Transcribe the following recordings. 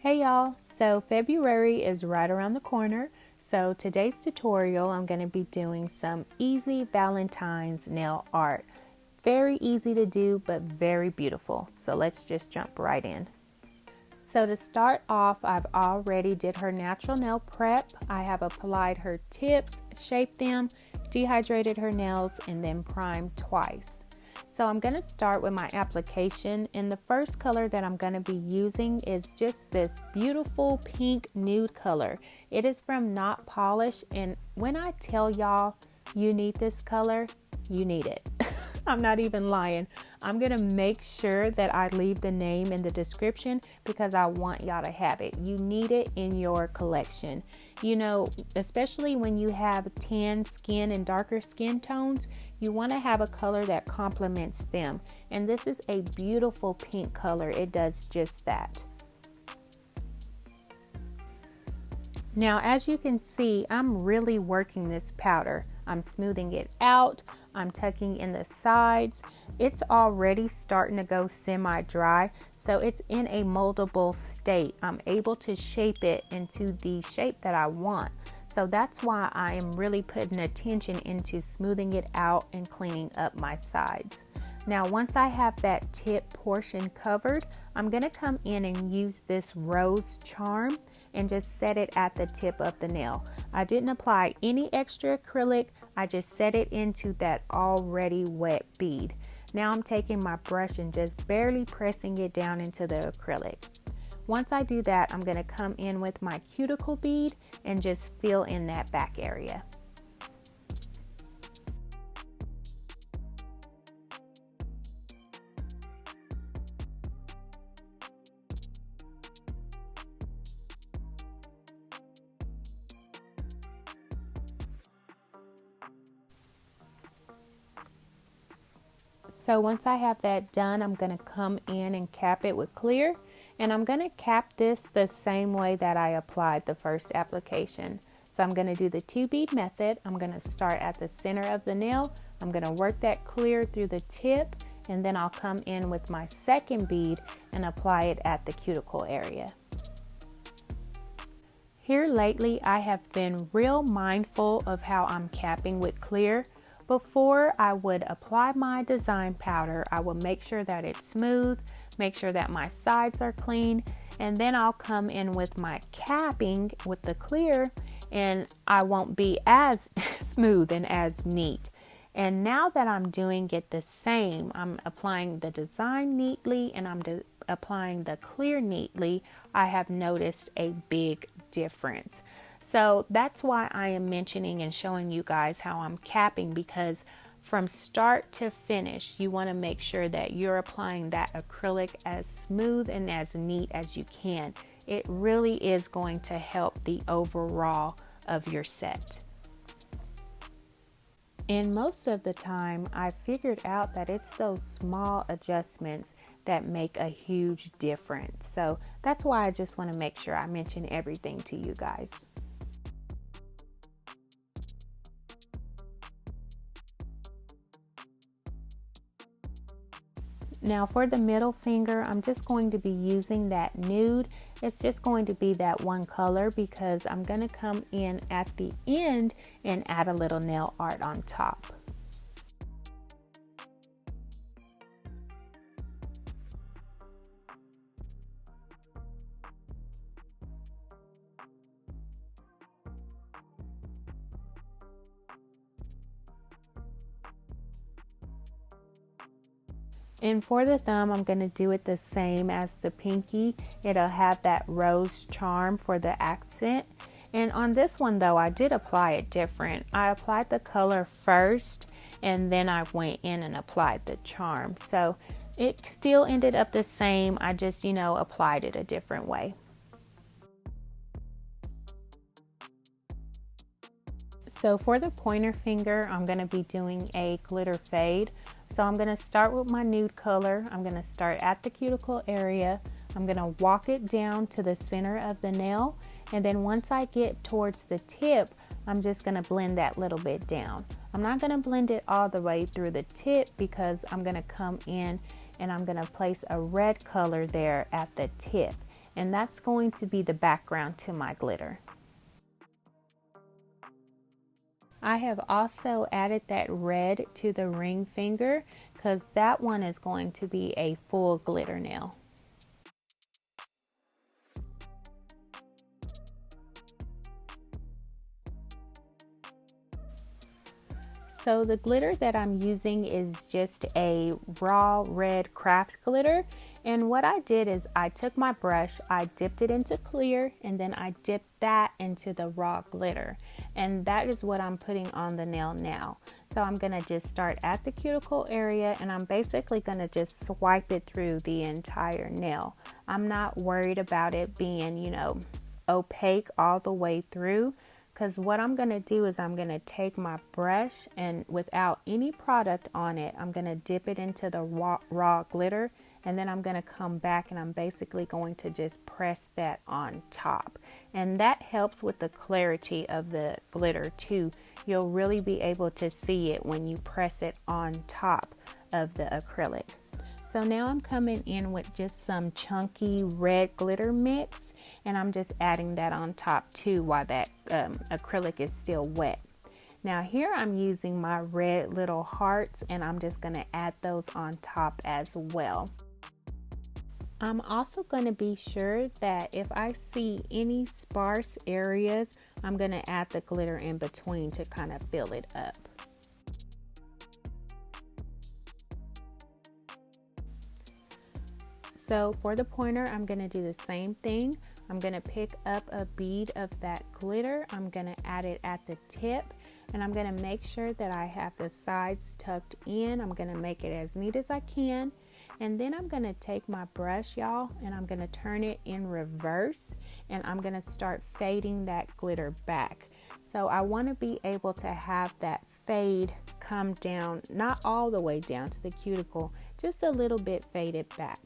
Hey y'all, so February is right around the corner. So today's tutorial, I'm going to be doing some easy Valentine's nail art. Very easy to do, but very beautiful. So let's just jump right in. So to start off, I've already did her natural nail prep. I have applied her tips, shaped them, dehydrated her nails, and then primed twice. So I'm going to start with my application, and the first color that I'm going to be using is just this beautiful pink nude color. It is from NotPolish, and when I tell y'all you need this color, you need it. I'm not even lying. I'm going to make sure that I leave the name in the description because I want y'all to have it. You need it in your collection. You know, especially when you have tan skin and darker skin tones, you want to have a color that complements them. And this is a beautiful pink color. It does just that. Now, as you can see, I'm really working this powder. I'm smoothing it out. I'm tucking in the sides. It's already starting to go semi-dry, so it's in a moldable state. I'm able to shape it into the shape that I want. So that's why I am really putting attention into smoothing it out and cleaning up my sides. Now, once I have that tip portion covered, I'm going to come in and use this rose charm and just set it at the tip of the nail. I didn't apply any extra acrylic. I just set it into that already wet bead. Now I'm taking my brush and just barely pressing it down into the acrylic. Once I do that, I'm going to come in with my cuticle bead and just fill in that back area. So once I have that done, I'm going to come in and cap it with clear. And I'm going to cap this the same way that I applied the first application. So I'm going to do the 2-bead method. I'm going to start at the center of the nail. I'm going to work that clear through the tip. And then I'll come in with my second bead and apply it at the cuticle area. Here lately, I have been real mindful of how I'm capping with clear. Before I would apply my design powder, I will make sure that it's smooth, make sure that my sides are clean, and then I'll come in with my capping with the clear, and I won't be as smooth and as neat. And now that I'm doing it the same, I'm applying the design neatly and I'm applying the clear neatly, I have noticed a big difference. So that's why I am mentioning and showing you guys how I'm capping, because from start to finish, you want to make sure that you're applying that acrylic as smooth and as neat as you can. It really is going to help the overall of your set. And most of the time, I figured out that it's those small adjustments that make a huge difference. So that's why I just want to make sure I mention everything to you guys. Now for the middle finger, I'm just going to be using that nude. It's just going to be that one color because I'm going to come in at the end and add a little nail art on top. And for the thumb, I'm going to do it the same as the pinky. It'll have that rose charm for the accent. And on this one though, I did apply it different. I applied the color first and then I went in and applied the charm. So it still ended up the same. I just, applied it a different way. So for the pointer finger, I'm going to be doing a glitter fade. So I'm going to start with my nude color. I'm going to start at the cuticle area. I'm going to walk it down to the center of the nail. And then once I get towards the tip, I'm just going to blend that little bit down. I'm not going to blend it all the way through the tip because I'm going to come in and I'm going to place a red color there at the tip. and that's going to be the background to my glitter. I have also added that red to the ring finger because that one is going to be a full glitter nail. So the glitter that I'm using is just a raw red craft glitter. And what I did is I took my brush, I dipped it into clear, and then I dipped that into the raw glitter. And that is what I'm putting on the nail now. So I'm gonna just start at the cuticle area and I'm basically gonna just swipe it through the entire nail. I'm not worried about it being, opaque all the way through. Because what I'm going to do is I'm going to take my brush and without any product on it, I'm going to dip it into the raw glitter, and then I'm going to come back and I'm basically going to just press that on top. And that helps with the clarity of the glitter too. You'll really be able to see it when you press it on top of the acrylic. So now I'm coming in with just some chunky red glitter mix, and I'm just adding that on top too while that acrylic is still wet. Now here I'm using my red little hearts, and I'm just going to add those on top as well. I'm also going to be sure that if I see any sparse areas, I'm going to add the glitter in between to kind of fill it up. So for the pointer, I'm going to do the same thing. I'm going to pick up a bead of that glitter. I'm going to add it at the tip, and I'm going to make sure that I have the sides tucked in. I'm going to make it as neat as I can. And then I'm going to take my brush, y'all, and I'm going to turn it in reverse, and I'm going to start fading that glitter back. So I want to be able to have that fade come down, not all the way down to the cuticle, just a little bit faded back.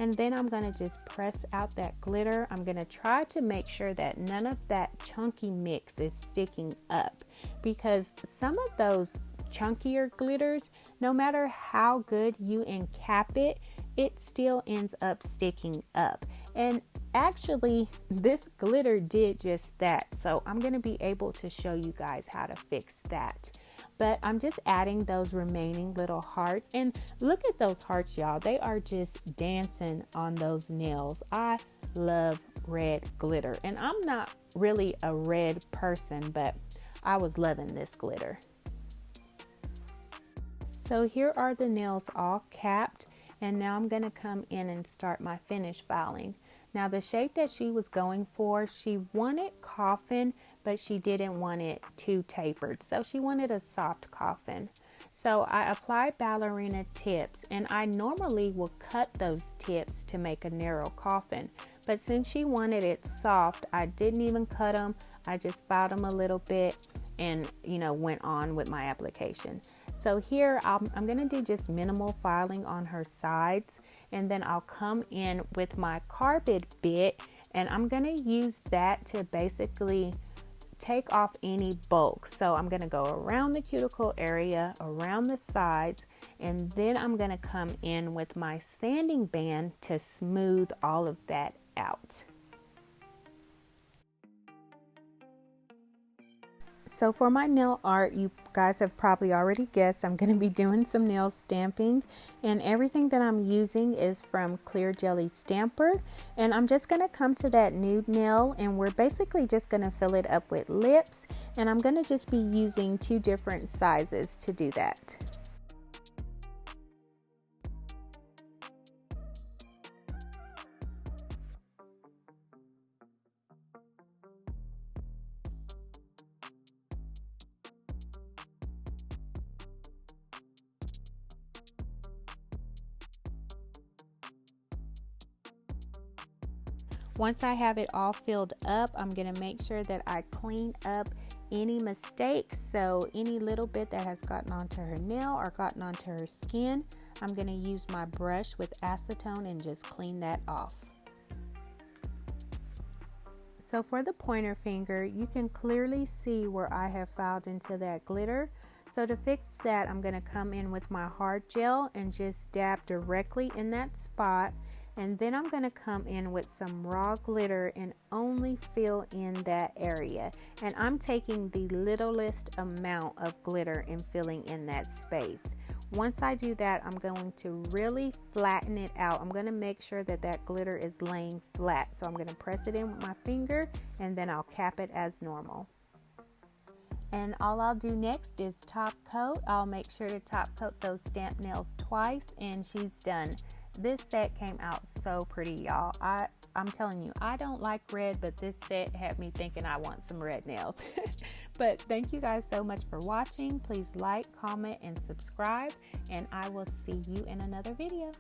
And then I'm going to just press out that glitter. I'm going to try to make sure that none of that chunky mix is sticking up, because some of those chunkier glitters, no matter how good you encap it, it still ends up sticking up. And actually, this glitter did just that. So I'm going to be able to show you guys how to fix that. But I'm just adding those remaining little hearts. And look at those hearts, y'all. They are just dancing on those nails. I love red glitter. And I'm not really a red person, but I was loving this glitter. So here are the nails all capped. And now I'm going to come in and start my finish filing. Now the shape that she was going for, she wanted coffin, but she didn't want it too tapered. So she wanted a soft coffin. So I applied ballerina tips, and I normally will cut those tips to make a narrow coffin. But since she wanted it soft, I didn't even cut them. I just filed them a little bit and, went on with my application. So here I'm going to do just minimal filing on her sides, and then I'll come in with my carbide bit, and I'm going to use that to basically take off any bulk. So I'm going to go around the cuticle area, around the sides, and then I'm going to come in with my sanding band to smooth all of that out. So for my nail art, you guys have probably already guessed, I'm going to be doing some nail stamping, and everything that I'm using is from Clear Jelly Stamper. And I'm just going to come to that nude nail, and we're basically just going to fill it up with lips, and I'm going to just be using 2 different sizes to do that. Once I have it all filled up, I'm going to make sure that I clean up any mistakes. So any little bit that has gotten onto her nail or gotten onto her skin, I'm going to use my brush with acetone and just clean that off. So for the pointer finger, you can clearly see where I have filed into that glitter. So to fix that, I'm going to come in with my hard gel and just dab directly in that spot. And then I'm going to come in with some raw glitter and only fill in that area. And I'm taking the littlest amount of glitter and filling in that space. Once I do that, I'm going to really flatten it out. I'm going to make sure that that glitter is laying flat. So I'm going to press it in with my finger and then I'll cap it as normal. And all I'll do next is top coat. I'll make sure to top coat those stamp nails twice and she's done. This set came out so pretty, y'all. I'm telling you, I don't like red, but this set had me thinking I want some red nails. But thank you guys so much for watching. Please like, comment, and subscribe, and I will see you in another video.